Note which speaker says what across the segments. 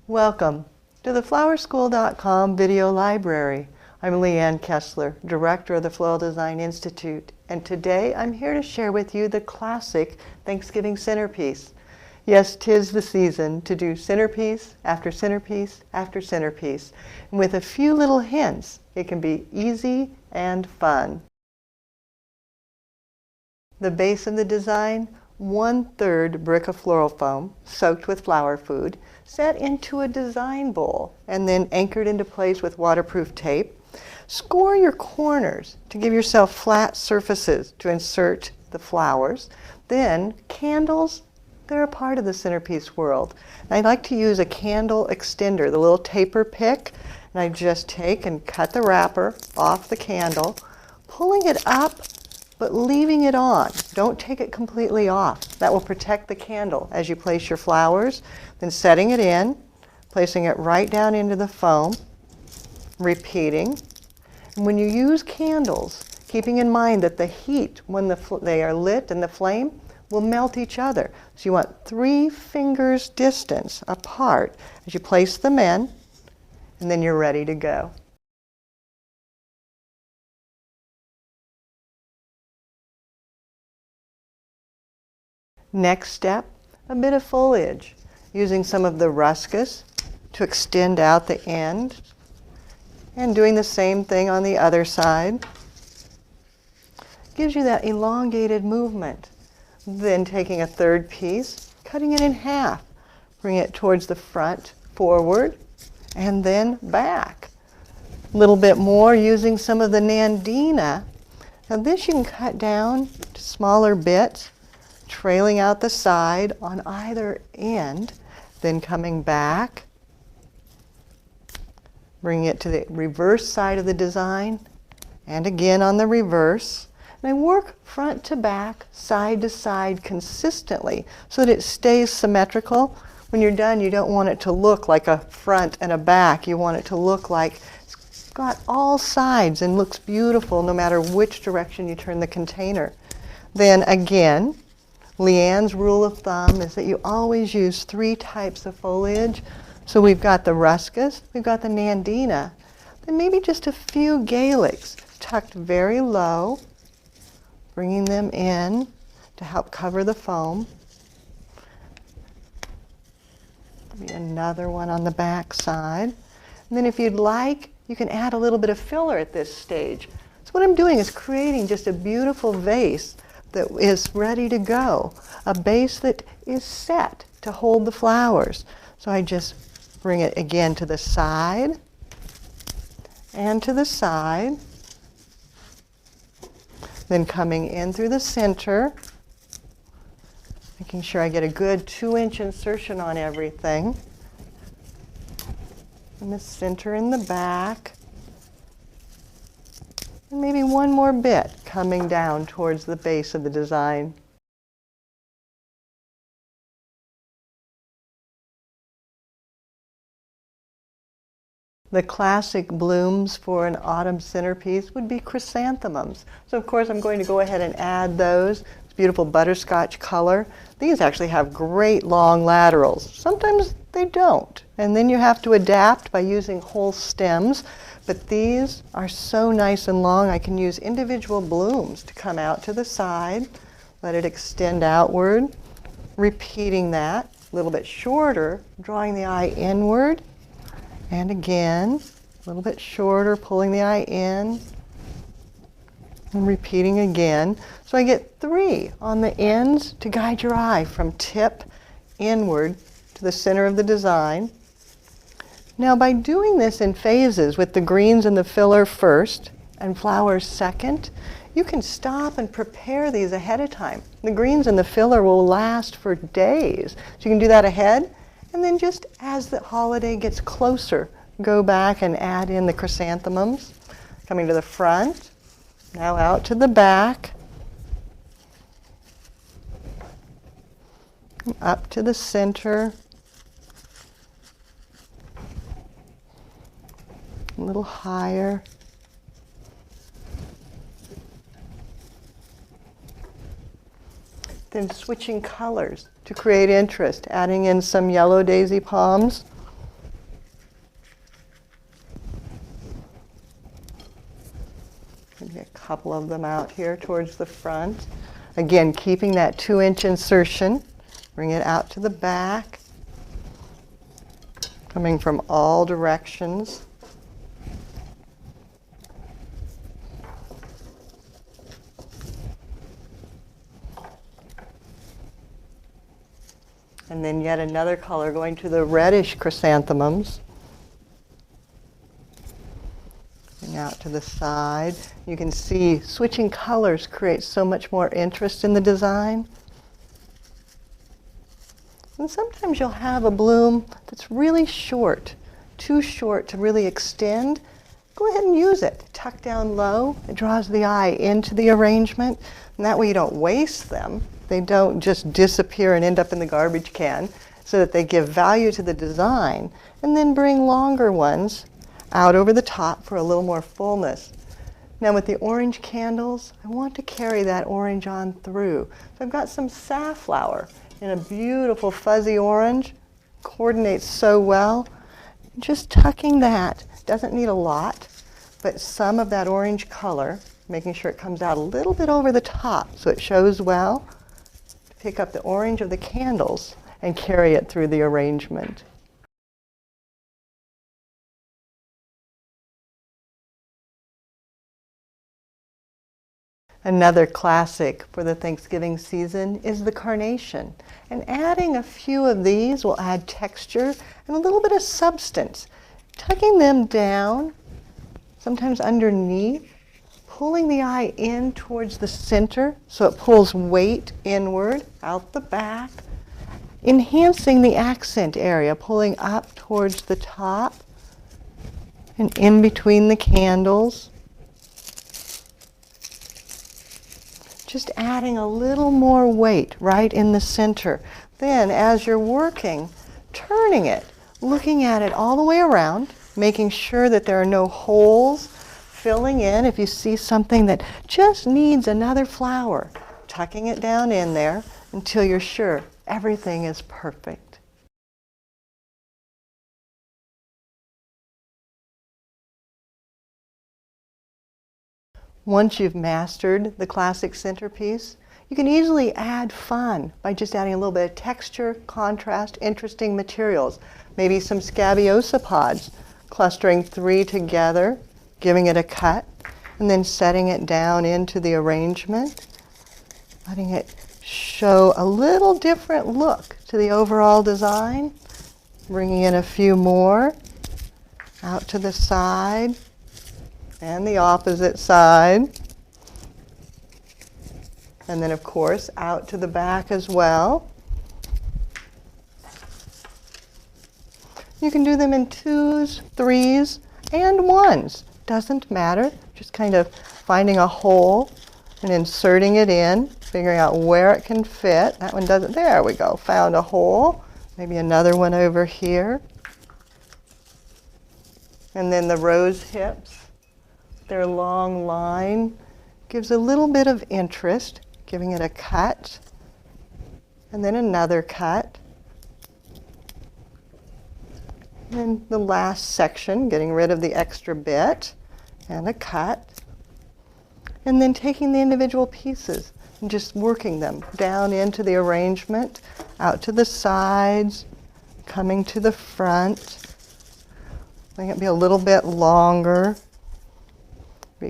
Speaker 1: Welcome to the flowerschool.com video library. I'm Leanne Kessler, Director of the Floral Design Institute, and today I'm here to share with you the classic Thanksgiving centerpiece. Yes, 'tis the season to do centerpiece after centerpiece after centerpiece, and with a few little hints, it can be easy and fun. The base of the design, 1/3 brick of floral foam soaked with flower food, set into a design bowl and then anchored into place with waterproof tape. Score your corners to give yourself flat surfaces to insert the flowers. Then candles, they're a part of the centerpiece world. And I like to use a candle extender, the little taper pick, and I just take and cut the wrapper off the candle, pulling it up but leaving it on. Don't take it completely off. That will protect the candle as you place your flowers. Then setting it in, placing it right down into the foam, repeating. And when you use candles, keeping in mind that the heat when they are lit and the flame will melt each other. So you want 3 fingers distance apart as you place them in, and then you're ready to go. Next step, a bit of foliage, using some of the ruscus to extend out the end, and doing the same thing on the other side. Gives you that elongated movement. Then taking a 3rd piece, cutting it in half, bring it towards the front, forward, and then back. A little bit more using some of the Nandina. Now this you can cut down to smaller bits, trailing out the side on either end, then coming back, bringing it to the reverse side of the design, and again on the reverse. And I work front to back, side to side consistently so that it stays symmetrical. When you're done, you don't want it to look like a front and a back. You want it to look like it's got all sides and looks beautiful no matter which direction you turn the container. Then again, Leanne's rule of thumb is that you always use 3 types of foliage. So we've got the ruscus, we've got the Nandina, then maybe just a few Gaelics tucked very low, bringing them in to help cover the foam. Maybe another one on the back side. And then if you'd like, you can add a little bit of filler at this stage. So what I'm doing is creating just a beautiful vase that is ready to go, a base that is set to hold the flowers. So I just bring it again to the side and to the side, then coming in through the center, making sure I get a good 2-inch insertion on everything, in the center in the back. And maybe one more bit coming down towards the base of the design. The classic blooms for an autumn centerpiece would be chrysanthemums. So of course I'm going to go ahead and add those. It's beautiful butterscotch color. These actually have great long laterals. Sometimes they don't. And then you have to adapt by using whole stems. But these are so nice and long, I can use individual blooms to come out to the side, let it extend outward, repeating that, a little bit shorter, drawing the eye inward, and again, a little bit shorter, pulling the eye in, and repeating again. So I get 3 on the ends to guide your eye from tip inward to the center of the design. Now by doing this in phases with the greens and the filler first and flowers second, you can stop and prepare these ahead of time. The greens and the filler will last for days. So you can do that ahead, and then just as the holiday gets closer, go back and add in the chrysanthemums. Coming to the front, now out to the back, up to the center, a little higher. Then switching colors to create interest, adding in some yellow daisy palms. couple of them out here towards the front. Again, keeping that 2-inch insertion. Bring it out to the back. Coming from all directions. And then yet another color going to the reddish chrysanthemums. Bring out to the side. You can see switching colors creates so much more interest in the design. And sometimes you'll have a bloom that's really short, too short to really extend. Go ahead and use it. Tuck down low. It draws the eye into the arrangement. And that way you don't waste them. They don't just disappear and end up in the garbage can, so that they give value to the design. And then bring longer ones out over the top for a little more fullness. Now with the orange candles, I want to carry that orange on through. So I've got some safflower in a beautiful fuzzy orange. Coordinates so well. Just tucking that. Doesn't need a lot, but some of that orange color, making sure it comes out a little bit over the top so it shows well. Pick up the orange of the candles and carry it through the arrangement. Another classic for the Thanksgiving season is the carnation. And adding a few of these will add texture and a little bit of substance. Tucking them down, sometimes underneath, pulling the eye in towards the center so it pulls weight inward, out the back. Enhancing the accent area, pulling up towards the top and in between the candles. Just adding a little more weight right in the center. Then as you're working, turning it, looking at it all the way around, making sure that there are no holes, filling in if you see something that just needs another flower, tucking it down in there until you're sure everything is perfect. Once you've mastered the classic centerpiece, you can easily add fun by just adding a little bit of texture, contrast, interesting materials. Maybe some scabiosa pods, clustering 3 together, giving it a cut, and then setting it down into the arrangement, letting it show a little different look to the overall design. Bringing in a few more out to the side. And the opposite side. And then, of course, out to the back as well. You can do them in 2s, 3s, and 1s. Doesn't matter. Just kind of finding a hole and inserting it in, figuring out where it can fit. That one doesn't. There we go. Found a hole. Maybe another one over here. And then the rose hips. Their long line gives a little bit of interest, giving it a cut, and then another cut. And then the last section, getting rid of the extra bit, and a cut. And then taking the individual pieces and just working them down into the arrangement, out to the sides, coming to the front. Letting it be a little bit longer.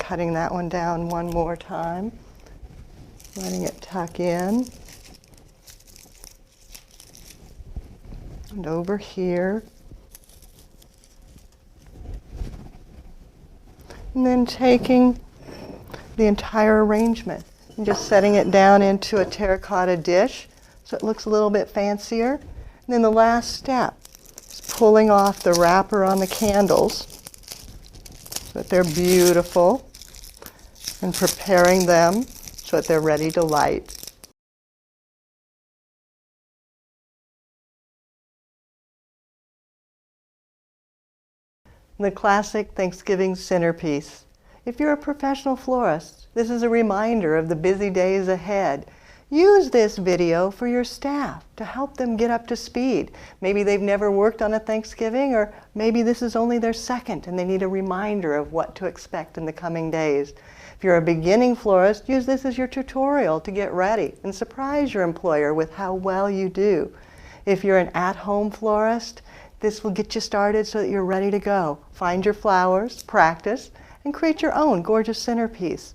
Speaker 1: Cutting that one down one more time, letting it tuck in, and over here, and then taking the entire arrangement and just setting it down into a terracotta dish so it looks a little bit fancier. And then the last step is pulling off the wrapper on the candles. But they're beautiful, and preparing them so that they're ready to light. The classic Thanksgiving centerpiece. If you're a professional florist, this is a reminder of the busy days ahead. Use this video for your staff to help them get up to speed. Maybe they've never worked on a Thanksgiving, or maybe this is only their second and they need a reminder of what to expect in the coming days. If you're a beginning florist, use this as your tutorial to get ready and surprise your employer with how well you do. If you're an at-home florist, this will get you started so that you're ready to go. Find your flowers, practice, and create your own gorgeous centerpiece.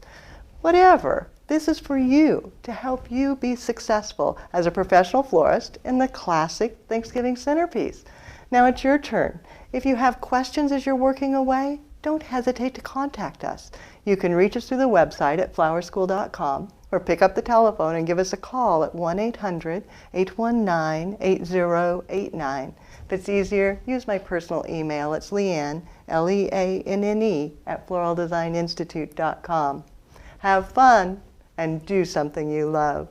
Speaker 1: Whatever, this is for you to help you be successful as a professional florist in the classic Thanksgiving centerpiece. Now it's your turn. If you have questions as you're working away, don't hesitate to contact us. You can reach us through the website at flowerschool.com or pick up the telephone and give us a call at 1-800-819-8089. If it's easier, use my personal email. It's Leanne, Leanne, at floraldesigninstitute.com. Have fun and do something you love.